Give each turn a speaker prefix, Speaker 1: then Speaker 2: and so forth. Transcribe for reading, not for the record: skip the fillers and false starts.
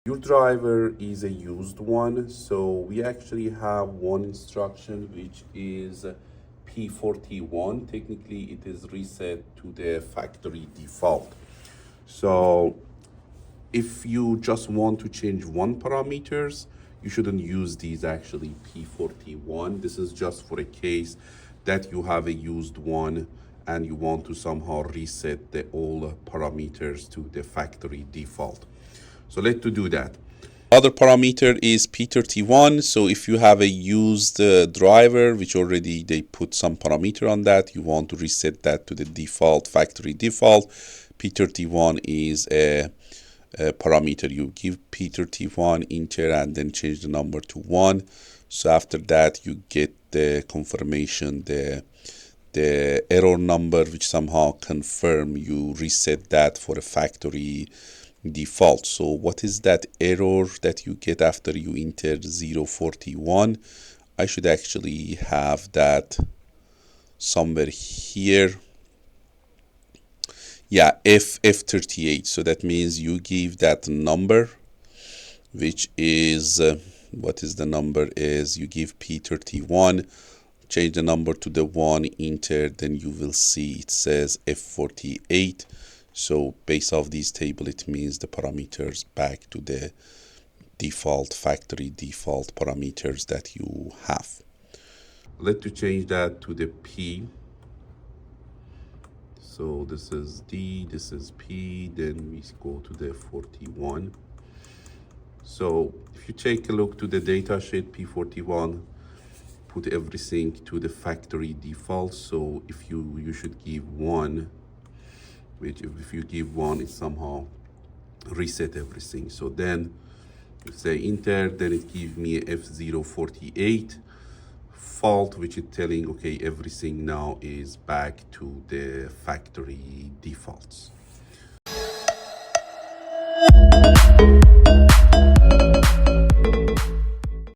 Speaker 1: Your driver is a used one, so we actually have one instruction which is P41. Technically, it is reset to the factory default. So if you just want to change one parameters, you shouldn't use these actually P41. This is just for a case that you have a used one and you want to somehow reset the all parameters to the factory default. So let's do that. Other parameter is P31. So if you have a used driver, which already they put some parameter on that, you want to reset that to the default, factory default. P31 is a parameter. You give P31 enter and then change the number to 1. So after that, you get the confirmation, the error number, which somehow confirm you reset that for a factory default. So what is that error that you get after you enter 041? I should actually have that somewhere here. Yeah, F38. So that means you give that number, which is what is the number is you give P31, change the number to the 1, enter, then you will see it says F48. So based off this table, it means the parameters back to the default factory default parameters that you have. Let's change that to the P. So this is D, this is P, then we go to the 41. So if you take a look to the data sheet, P41 put everything to the factory default. So if you should give 1, which if you give 1, it somehow reset everything. So then you say enter, then it gives me F048 fault, which is telling, okay, everything now is back to the factory defaults.